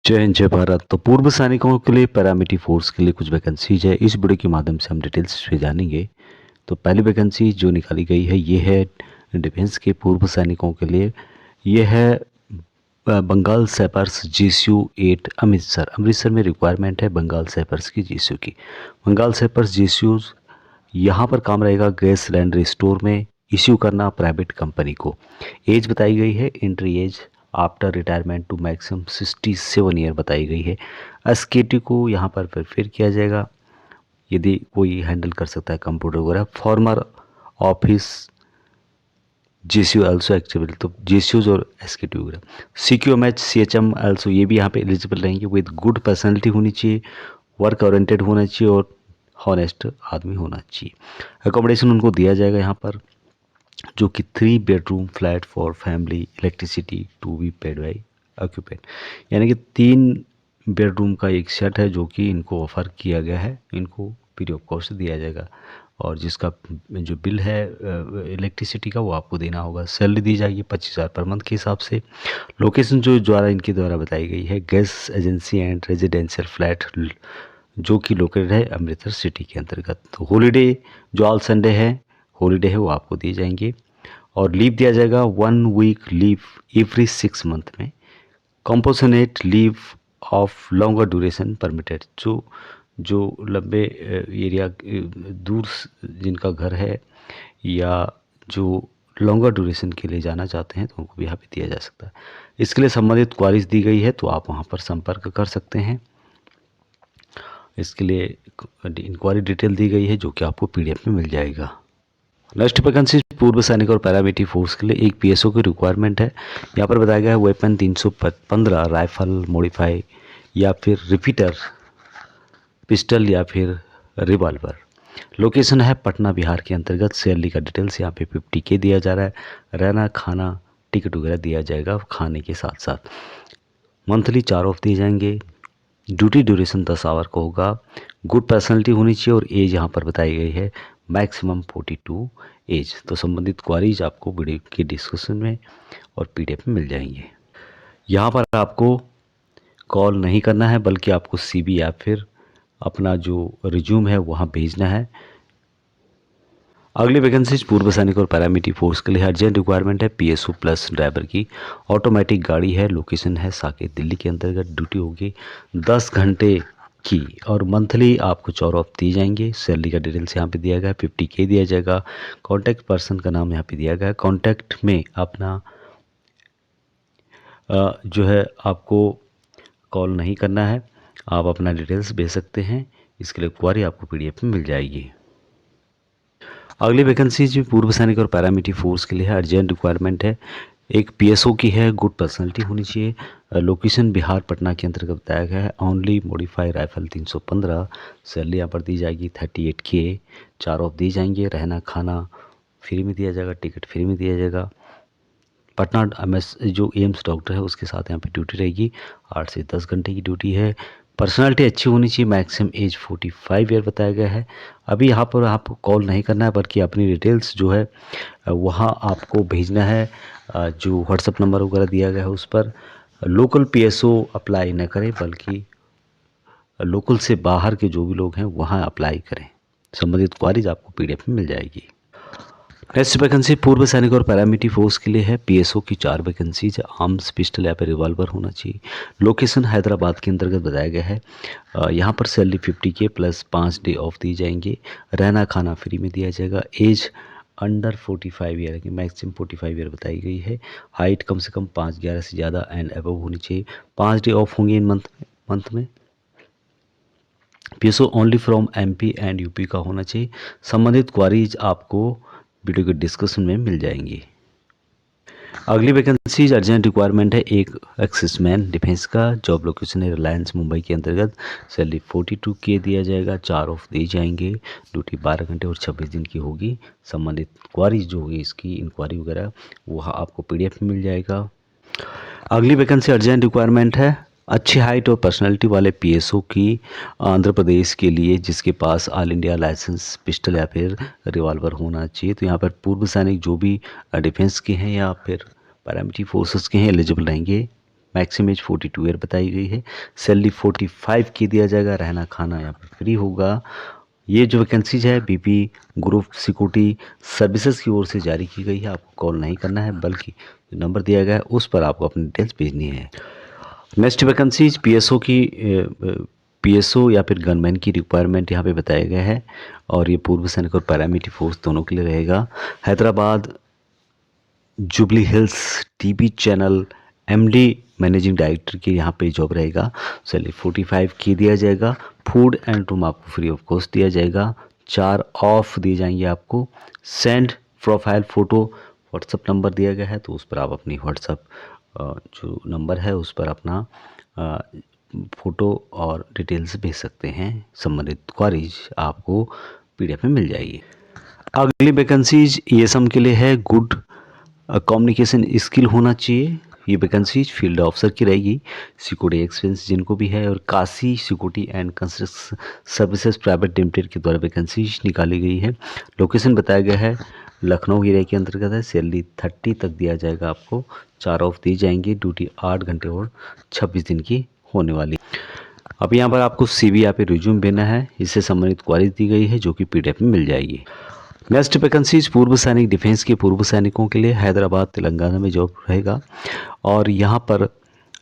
जय हिंद जय भारत। तो पूर्व सैनिकों के लिए पैरामिलिट्री फोर्स के लिए कुछ वैकेंसीज है। इस वीडियो के माध्यम से हम डिटेल्स पे जानेंगे। तो पहली वैकेंसी जो निकाली गई है ये है डिफेंस के पूर्व सैनिकों के लिए। ये है बंगाल सैपर्स GSU 8 अमृतसर में रिक्वायरमेंट है बंगाल सैपर्स की GSU की। बंगाल सैपर्स GSU यहाँ पर काम रहेगा गैस सिलेंडर स्टोर में इश्यू करना प्राइवेट कंपनी को। एज बताई गई है entry age after retirement to maximum 67 year बताई गई है। SKT को यहाँ पर प्रेफर किया जाएगा यदि कोई हैंडल कर सकता है कंप्यूटर वगैरह। फॉर्मर ऑफिस GSU ऑल्सो एक्टिवेबल, तो GSUs और SKT वगैरह। CQMH CHM ऑल्सो ये भी यहाँ पे एलिजिबल रहेंगे। विद गुड पर्सनैलिटी होनी चाहिए, वर्क ओरिएंटेड होना चाहिए और हॉनेस्ट आदमी होना चाहिए। अकोमोडेशन उनको दिया जाएगा यहाँ पर जो कि 3 bedroom flat for family, electricity to be paid by occupant, यानी कि 3 बेडरूम का एक सेट है जो कि इनको ऑफर किया गया है, इनको फ्री ऑफ कॉस्ट दिया जाएगा। और जिसका जो बिल है इलेक्ट्रिसिटी का वो आपको देना होगा। सैलरी दी जाएगी 25,000 पर मंथ के हिसाब से। लोकेशन जो द्वारा इनके द्वारा बताई गई है gas agency and residential flat जो कि लोकेटेड है अमृतसर सिटी के अंतर्गत। तो हॉलीडे जो ऑल संडे है हॉलीडे है वो आपको दिए जाएंगे। और लीव दिया जाएगा 1 वीक लीव एवरी 6 मंथ में। Compassionate leave of longer duration permitted, जो लंबे एरिया दूर जिनका घर है या जो लॉन्गर ड्यूरेशन के लिए जाना चाहते हैं तो उनको भी यहाँ पे दिया जा सकता है। इसके लिए संबंधित क्वारीज दी गई है तो आप वहाँ पर संपर्क कर सकते हैं। इसके लिए इंक्वायरी डिटेल दी गई है जो कि आपको PDF में मिल जाएगा। नेक्स्ट वैकेंसी पूर्व सैनिक और पैरामिलिट्री फोर्स के लिए एक PSO की रिक्वायरमेंट है। यहाँ पर बताया गया है वेपन 315 राइफल मॉडिफाई या फिर रिपीटर पिस्टल या फिर रिवॉल्वर। लोकेशन है पटना बिहार के अंतर्गत। सैलरी का डिटेल्स यहाँ पे 50K दिया जा रहा है। रहना खाना टिकट वगैरह दिया जाएगा खाने के साथ साथ। मंथली 4 ऑफ दिए जाएंगे। ड्यूटी ड्यूरेशन 10 आवर का होगा। गुड पर्सनैलिटी होनी चाहिए और एज यहाँ पर बताई गई है मैक्सिमम 42 एज। तो संबंधित क्वारीज आपको वीडियो के डिस्कशन में और PDF में मिल जाएंगे। यहाँ पर आपको कॉल नहीं करना है बल्कि आपको CV या फिर अपना जो रिज्यूम है वहाँ भेजना है। अगली वैकेंसीज पूर्व सैनिक और पैरामिलिट्री फोर्स के लिए अर्जेंट रिक्वायरमेंट है PSO प्लस ड्राइवर की। ऑटोमेटिक गाड़ी है। लोकेशन है साकेत दिल्ली के अंतर्गत। ड्यूटी होगी 10 घंटे की और मंथली आपको 4 ऑफ दिए जाएंगे। सैलरी का डिटेल्स यहाँ पे दिया गया है 50K दिया जाएगा। कॉन्टैक्ट पर्सन का नाम यहाँ पे दिया गया है। कॉन्टैक्ट में अपना जो है आपको कॉल नहीं करना है, आप अपना डिटेल्स भेज सकते हैं। इसके लिए क्वारी आपको PDF में मिल जाएगी। अगली वैकेंसी जो पूर्व सैनिक और पैरामिलिट्री फोर्स के लिए है अर्जेंट रिक्वायरमेंट है। एक PSO की है। गुड पर्सनैलिटी होनी चाहिए। लोकेशन बिहार पटना के अंतर्गत बताया गया है। Only modify rifle 315। सैलरी यहाँ पर दी जाएगी 38K। 4 ऑफ दी जाएंगे। रहना खाना फ्री में दिया जाएगा। टिकट फ्री में दिया जाएगा। पटना MS जो एम्स डॉक्टर है उसके साथ यहाँ पे ड्यूटी रहेगी। 8 से 10 घंटे की ड्यूटी है। पर्सनालिटी अच्छी होनी चाहिए। मैक्सिमम एज 45 ईयर बताया गया है। अभी यहाँ पर आपको कॉल नहीं करना है बल्कि अपनी डिटेल्स जो है वहाँ आपको भेजना है। जो व्हाट्सअप नंबर वगैरह दिया गया है उस पर। लोकल PSO अप्लाई न करें बल्कि लोकल से बाहर के जो भी लोग हैं वहाँ अप्लाई करें। संबंधित क्वारीज आपको PDF में मिल जाएगी। नेक्स्ट वैकेंसी पूर्व सैनिक और पैरामिलिट्री फोर्स के लिए है। PSO की 4 वैकेंसीज। आर्म्स पिस्टल या फिर रिवॉल्वर होना चाहिए। लोकेशन हैदराबाद के अंतर्गत बताया गया है। यहाँ पर salary 50K plus 5 day of दिए जाएंगे। रहना खाना फ्री में दिया जाएगा। एज अंडर 45 ईयर की मैक्सिमम 45 ईयर बताई गई है। हाइट कम से कम 5'11" से ज़्यादा एंड अबव होनी चाहिए। 5 डे ऑफ होंगे इन मंथ में। PSO only from MP and UP का होना चाहिए। संबंधित क्वारीज आपको वीडियो के डिस्कशन में मिल जाएंगी। अगली वैकेंसी अर्जेंट रिक्वायरमेंट है एक एक्सिसमैन डिफेंस का। जॉब लोकेशन है रिलायंस मुंबई के अंतर्गत। सैलरी 42K दिया जाएगा। 4 ऑफ दिए जाएंगे। ड्यूटी 12 घंटे और 26 दिन की होगी। संबंधित क्वारीज जो होगी इसकी इंक्वायरी वगैरह वह आपको PDF में मिल जाएगा। अगली वैकेंसी अर्जेंट रिक्वायरमेंट है अच्छी हाइट और पर्सनालिटी वाले PSO की आंध्र प्रदेश के लिए जिसके पास ऑल इंडिया लाइसेंस पिस्टल या फिर रिवॉल्वर होना चाहिए। तो यहाँ पर पूर्व सैनिक जो भी डिफेंस के हैं या फिर पैरामिलिट्री फोर्सेस के हैं एलिजिबल रहेंगे। मैक्सिमम एज 42 ईयर बताई गई है। सैलरी 45 की दिया जाएगा, रहना खाना यहाँ पर फ्री होगा। ये जो वैकेंसीज है बीपी ग्रुप सिक्योरिटी सर्विसेज की ओर से जारी की गई है। आपको कॉल नहीं करना है, बल्कि जो नंबर दिया गया है उस पर आपको अपनी डिटेल्स भेजनी है। नेक्स्ट वैकेंसीज पीएसओ की पीएसओ या फिर गनमैन की रिक्वायरमेंट यहाँ पे बताया गया है, और ये पूर्व सैनिक और पैरामिलिट्री फोर्स दोनों के लिए रहेगा। Hyderabad jubilee hills TV channel MD managing director की यहाँ पे जॉब रहेगा। सैलरी 45 की दिया जाएगा। फूड एंड रूम आपको फ्री ऑफ कॉस्ट दिया जाएगा। 4 ऑफ दिए जाएंगे आपको। Send profile photo WhatsApp number दिया गया है, तो उस पर आप अपनी व्हाट्सअप जो नंबर है उस पर अपना फ़ोटो और डिटेल्स भेज सकते हैं। संबंधित क्वारीज आपको पीडीएफ में मिल जाएगी। अगली वैकेंसीज ईएसएम के लिए है। गुड कम्युनिकेशन स्किल होना चाहिए। ये वैकेंसीज फील्ड ऑफिसर की रहेगी। सिक्योरिटी एक्सपीरियंस जिनको भी है, और Kashi security and construction services private limited के द्वारा वैकेंसीज निकाली गई है। लोकेशन बताया गया है लखनऊ एरिया के अंतर्गत है। सैलरी 30 तक दिया जाएगा आपको। 4 ऑफ दी जाएंगी। ड्यूटी 8 घंटे और 26 दिन की होने वाली। अब यहाँ पर आपको सीवी या फिर रिज्यूम भेजना है। इससे संबंधित क्वारीज दी गई है जो कि पीडीएफ में मिल जाएगी। नेक्स्ट वैकेंसीज पूर्व सैनिक डिफेंस के पूर्व सैनिकों के लिए हैदराबाद तेलंगाना में जॉब रहेगा, और यहाँ पर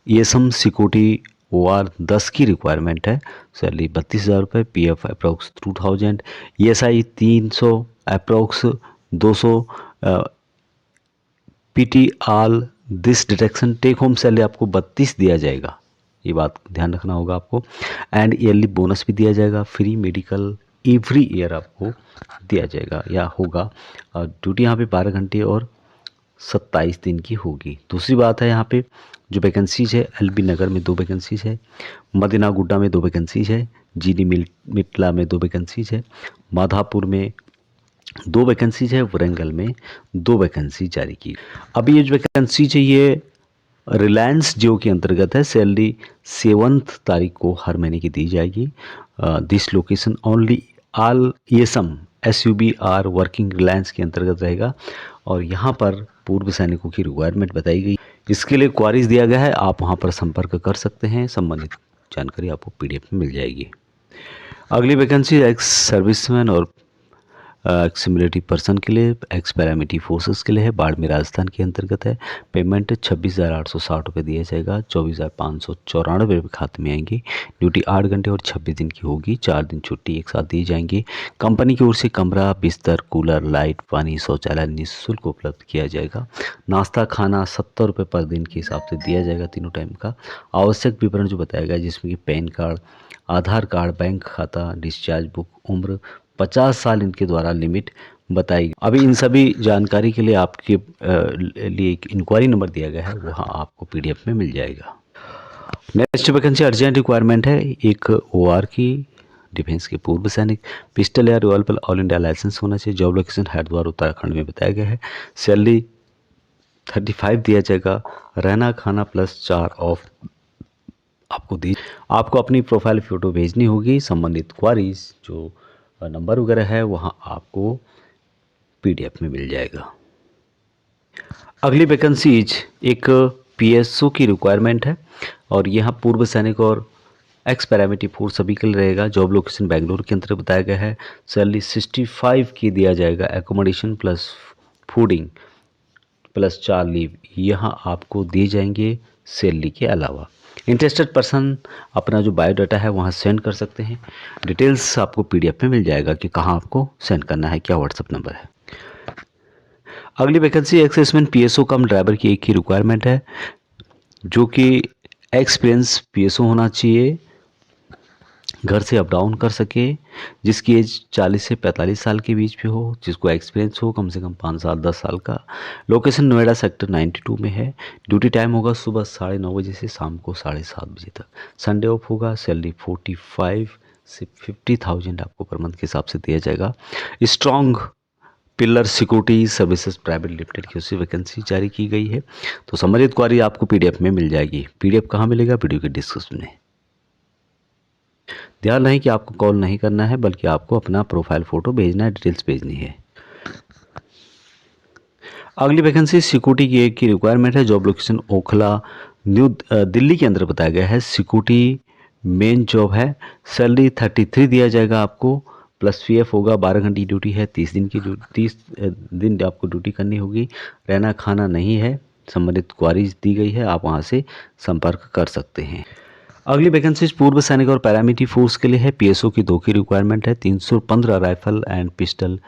ईएसएम सिक्योरिटी OR 10 की रिक्वायरमेंट है। सैलरी 32,000 रुपये। PF approx 2000, ESI 300 approx 200। PT all this detection take home salary आपको 32 दिया जाएगा। ये बात ध्यान रखना होगा आपको। एंड ईयरली बोनस भी दिया जाएगा। फ्री मेडिकल एवरी ईयर आपको दिया जाएगा या होगा। ड्यूटी यहाँ पे 12 घंटे और 27 दिन की होगी। दूसरी बात है यहाँ पे जो वैकेंसीज है, एलबी नगर में 2 वैकेंसीज है। मदीना गुड्डा में 2 वैकेंसीज है। जीडी मिटला में 2 वैकेंसीज है। माधापुर में 2 वैकेंसीज है। वरंगल में 2 वैकेंसी जारी की। अभी ये जो वैकेंसीज है ये रिलायंस जियो के अंतर्गत है। सैलरी 7 तारीख को हर महीने की दी जाएगी। This location only all ESM SUB are working Reliance के अंतर्गत रहेगा, और यहाँ पर पूर्व सैनिकों की रिक्वायरमेंट बताई गई। इसके लिए क्वारीज दिया गया है, आप वहाँ पर संपर्क कर सकते हैं। संबंधित जानकारी आपको पीडीएफ में मिल जाएगी। अगली वैकेंसी एक्स सर्विसमैन और एक्स मिलिट्री पर्सन के लिए, एक्स पैरामिलिट्री फोर्सेस के लिए है। बाड़मेर राजस्थान के अंतर्गत है। पेमेंट 26,860 रुपये दिया जाएगा। 24,594 रुपये खाते में आएंगे। ड्यूटी 8 घंटे और 26 दिन की होगी। 4 दिन छुट्टी एक साथ दी जाएंगी। कंपनी की ओर से कमरा, बिस्तर, कूलर, लाइट, पानी, शौचालय निःशुल्क उपलब्ध किया जाएगा। नाश्ता खाना 70 रुपये पर दिन के हिसाब से दिया जाएगा तीनों टाइम का। आवश्यक विवरण जो बताया गया जिसमें कि पैन कार्ड, आधार कार्ड, बैंक खाता, डिस्चार्ज बुक, उम्र 50 साल इनके द्वारा लिमिट बताई। अभी इन सभी जानकारी के लिए आपके लिए एक इंक्वायरी नंबर दिया गया है, वहाँ आपको पीडीएफ में मिल जाएगा। नेक्स्ट वैकेंसी अर्जेंट रिक्वायरमेंट है। एक OR की डिफेंस के पूर्व सैनिक, पिस्टल या रिवॉल्वर ऑल इंडिया लाइसेंस होना चाहिए। जॉब लोकेशन हरिद्वार उत्तराखंड में बताया गया है। सैलरी 35 दिया जाएगा। रहना खाना प्लस 4 ऑफ आपको अपनी प्रोफाइल फ़ोटो भेजनी होगी। संबंधित क्वारीज जो नंबर वगैरह है वहाँ आपको पीडीएफ में मिल जाएगा। अगली वैकेंसीज एक PSO की रिक्वायरमेंट है, और यहाँ पूर्व सैनिक और एक्स पैरामिलिट्री फोर्स सभी के लिए रहेगा। जॉब लोकेशन बेंगलुरु के अंतर्गत बताया गया है। सैलरी 65 की दिया जाएगा। Accommodation plus fooding plus 4 leave यहाँ आपको दिए जाएंगे सैलरी के अलावा। इंटरेस्टेड पर्सन अपना जो बायोडाटा है वहाँ सेंड कर सकते हैं। डिटेल्स आपको पीडीएफ में मिल जाएगा कि कहाँ आपको सेंड करना है, क्या व्हाट्सएप नंबर है। अगली वैकेंसी एक्सेसमेंट PSO कम ड्राइवर की एक ही रिक्वायरमेंट है, जो कि एक्सपीरियंस PSO होना चाहिए, घर से अप डाउन कर सके, जिसकी एज 40 से 45 साल के बीच में हो, जिसको एक्सपीरियंस हो कम से कम 5 साल 10 साल का। लोकेशन नोएडा सेक्टर 92 में है। ड्यूटी टाइम होगा सुबह 9:30 बजे से शाम को 7:30 बजे तक। संडे ऑफ होगा। सैलरी 45 से 50,000 आपको पर मंथ के हिसाब से दिया जाएगा। Strong pillar security services private limited की उससे वैकेंसी जारी की गई है। तो संबंधित क्वारी आपको पीडीएफ में मिल जाएगी। पीडीएफ कहाँ मिलेगा? वीडियो के डिस्क्रिप्शन में। ध्यान रहे कि आपको कॉल नहीं करना है, बल्कि आपको अपना प्रोफाइल फ़ोटो भेजना है, डिटेल्स भेजनी है। अगली वैकेंसी सिक्योरिटी की एक की रिक्वायरमेंट है। जॉब लोकेशन ओखला दिल्ली के अंदर बताया गया है। सिक्योरिटी मेन जॉब है। सैलरी 33 दिया जाएगा आपको, प्लस पीएफ होगा। 12 घंटे की ड्यूटी है। 30 दिन आपको ड्यूटी करनी होगी। रहना खाना नहीं है। संबंधित क्वारीज दी गई है, आप वहाँ से संपर्क कर सकते हैं। अगली वैकेंसीज पूर्व सैनिक और पैरामिलिट्री फोर्स के लिए है। पीएसओ की 2 की रिक्वायरमेंट है। 315 राइफल एंड पिस्टल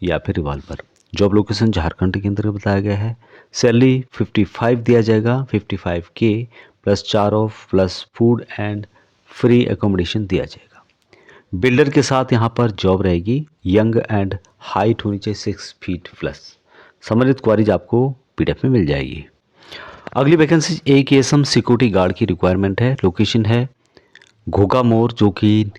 या फिर रिवॉल्वर। जॉब लोकेशन झारखंड के अंदर बताया गया है। सैलरी 55 दिया जाएगा, 55 के plus 4 of plus food and free accommodation दिया जाएगा। बिल्डर के साथ यहाँ पर जॉब रहेगी। यंग एंड हाइट होनी चाहिए 6 फीट प्लस। संबंधित क्वारीज आपको पीडीएफ में मिल जाएगी। अगली वैकेंसी एक एएसएम सिक्योरिटी गार्ड की रिक्वायरमेंट है। लोकेशन है घोगा मोड़, जो कि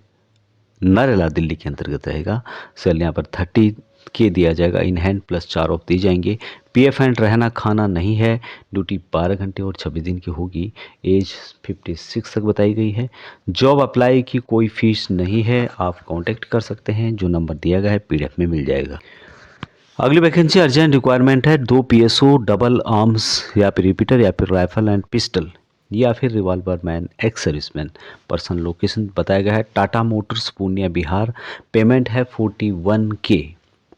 नरेला दिल्ली के अंतर्गत रहेगा। सैलरी यहाँ पर 30 के दिया जाएगा। इन हैंड प्लस 4 ऑफ दी जाएंगे। पीएफ एंड रहना खाना नहीं है। ड्यूटी 12 घंटे और 26 दिन की होगी। एज 56 तक बताई गई है। जॉब अप्लाई की कोई फीस नहीं है। आप कांटेक्ट कर सकते हैं, जो नंबर दिया गया है पीडीएफ में मिल जाएगा। अगली वैकेंसी अर्जेंट रिक्वायरमेंट है। 2 पीएसओ डबल आर्म्स या फिर रिपीटर या फिर राइफल एंड पिस्टल या फिर revolver man ex serviceman. Personal location बताया गया है टाटा मोटर्स पूर्णिया बिहार। पेमेंट है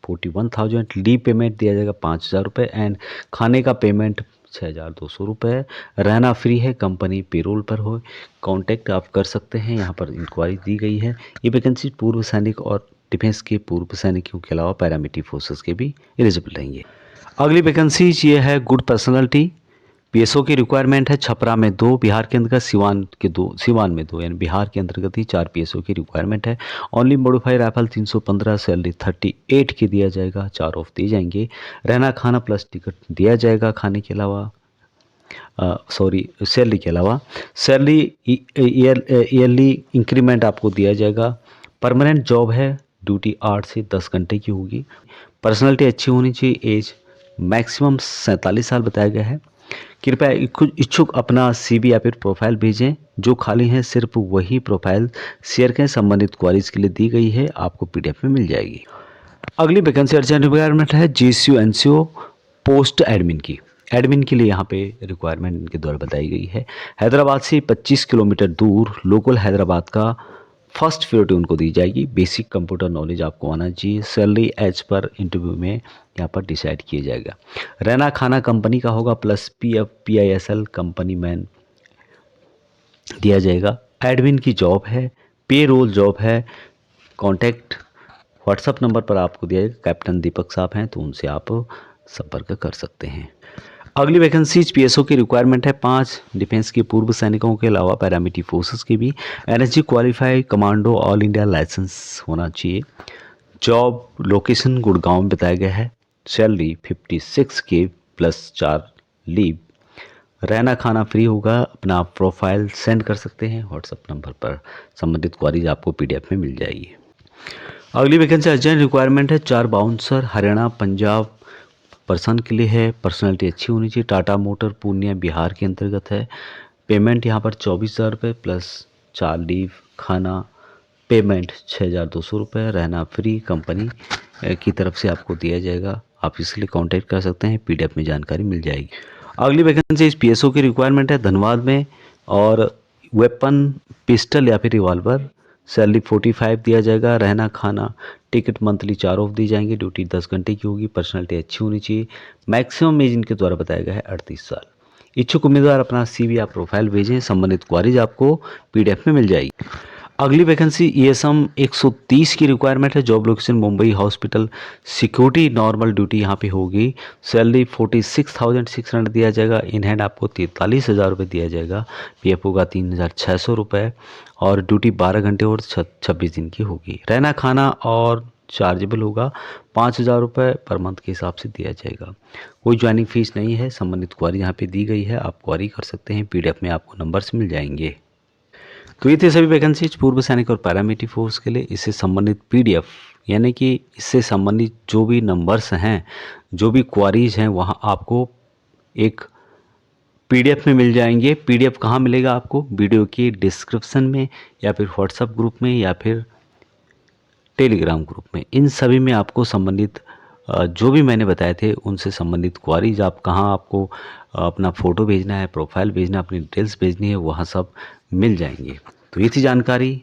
41,000। लीव पेमेंट दिया जाएगा 5,000 रुपये एंड खाने का पेमेंट 6,200 रुपये। रहना फ्री है। कंपनी पेरोल पर हो। कांटेक्ट आप कर सकते हैं, यहाँ पर इंक्वायरी दी गई है। ये वैकेंसी पूर्व सैनिक और डिफेंस के पूर्व सैनिकों के अलावा पैरामिलिट्री फोर्सेस के भी एलिजिबल रहेंगे। अगली वैकेंसी ये है गुड पर्सनालिटी। पीएसओ की रिक्वायरमेंट है। छपरा में 2, बिहार के अंतर्गत सिवान में 2, यानी बिहार के अंतर्गत ही 4 पीएसओ की रिक्वायरमेंट है। Only modified rifle 315। सैलरी 38 की दिया जाएगा। 4 ऑफ दिए जाएंगे। रहना खाना प्लस टिकट दिया जाएगा खाने के अलावा, सैलरी के अलावा। सैलरी ईयरली इंक्रीमेंट आपको दिया जाएगा। परमानेंट जॉब है। ड्यूटी 8 से 10 घंटे की होगी। पर्सनालिटी अच्छी होनी चाहिए। एज मैक्सिमम 47 साल बताया गया है। कृपया इच्छुक अपना सीवी या फिर प्रोफाइल भेजें। जो खाली हैं सिर्फ वही प्रोफाइल शेयर करें। संबंधित क्वारीज के लिए दी गई है, आपको पीडीएफ में मिल जाएगी। अगली वैकेंसी अर्जेंट रिक्वायरमेंट है जीसीओ एनसीओ पोस्ट एडमिन की। एडमिन के लिए यहाँ पे रिक्वायरमेंट इनके द्वारा बताई गई है। हैदराबाद से 25 किलोमीटर दूर लोकल हैदराबाद का फर्स्ट प्रायोरिटी उनको दी जाएगी। बेसिक कंप्यूटर नॉलेज आपको आना चाहिए। सैलरी एज पर इंटरव्यू में यहाँ पर डिसाइड किया जाएगा। रहना खाना कंपनी का होगा प्लस पीएफ पीआईएसएल कंपनी मैन दिया जाएगा। एडमिन की जॉब है। पे रोल जॉब है। कॉन्टैक्ट व्हाट्सअप नंबर पर आपको दिया जाएगा। कैप्टन दीपक साहब हैं तो उनसे आप संपर्क कर सकते हैं। अगली वैकेंसीज पीएसओ की रिक्वायरमेंट है। 5 डिफेंस के पूर्व सैनिकों के अलावा पैरामिलिट्री फोर्सेस की भी। NSG qualified commando all India license होना चाहिए। जॉब लोकेशन गुड़गांव में बताया गया है। सैलरी 56 के प्लस 4 लीव। रहना खाना फ्री होगा। अपना प्रोफाइल सेंड कर सकते हैं व्हाट्सएप नंबर पर। संबंधित क्वारीज आपको पीडीएफ में मिल जाएगी। अगली वैकेंसी अर्जेंट रिक्वायरमेंट है। 4 बाउंसर हरियाणा पंजाब पर्सन के लिए है। पर्सनालिटी अच्छी होनी चाहिए। टाटा मोटर पूर्णिया बिहार के अंतर्गत है। पेमेंट यहाँ पर 24,000 रुपये प्लस 4 लीव। खाना पेमेंट 6,200 रुपये। रहना फ्री कंपनी की तरफ से आपको दिया जाएगा। आप इसके लिए कांटेक्ट कर सकते हैं, पीडीएफ में जानकारी मिल जाएगी। अगली वैकेंसी इस पीएसओ की रिक्वायरमेंट है धनबाद में और वेपन पिस्टल या फिर रिवॉल्वर। सैलरी 45 दिया जाएगा। रहना खाना टिकट मंथली 4 ऑफ दी जाएंगे। ड्यूटी 10 घंटे की होगी। पर्सनालिटी अच्छी होनी चाहिए। मैक्सिमम एज इनके द्वारा बताया गया है 38 साल। इच्छुक उम्मीदवार अपना सीवी या प्रोफाइल भेजें। संबंधित क्वारीज आपको पीडीएफ में मिल जाएगी। अगली वैकेंसी ईएसएम 130 की रिक्वायरमेंट है। Job location Mumbai hospital. Security normal duty यहाँ पे होगी। सैलरी 46,600 दिया जाएगा। इन हैंड आपको 43,000 रुपये दिया जाएगा। पीएफ होगा 3,600 रुपये और ड्यूटी 12 घंटे और 26 दिन की होगी। रहना खाना और चार्जेबल होगा 5,000 रुपये पर मंथ के हिसाब से दिया जाएगा। कोई ज्वाइनिंग फीस नहीं है। संबंधित क्वारी यहाँ पे दी गई है, आप क्वारी कर सकते हैं। पीडीएफ में आपको नंबर्स मिल जाएंगे। तो ये थे सभी वैकेंसीज पूर्व सैनिक और पैरामिलिट्री फोर्स के लिए। इससे संबंधित पीडीएफ यानी कि इससे संबंधित जो भी नंबर्स हैं, जो भी क्वारीज हैं, वहाँ आपको एक पीडीएफ में मिल जाएंगे। पीडीएफ कहाँ मिलेगा आपको? वीडियो की डिस्क्रिप्शन में या फिर व्हाट्सएप ग्रुप में या फिर टेलीग्राम ग्रुप में। इन सभी में आपको संबंधित जो भी मैंने बताए थे उनसे संबंधित क्वारीज, आप कहाँ आपको अपना फ़ोटो भेजना है, प्रोफाइल भेजना है, अपनी डिटेल्स भेजनी है, वहाँ सब मिल जाएंगे। तो ये थी जानकारी।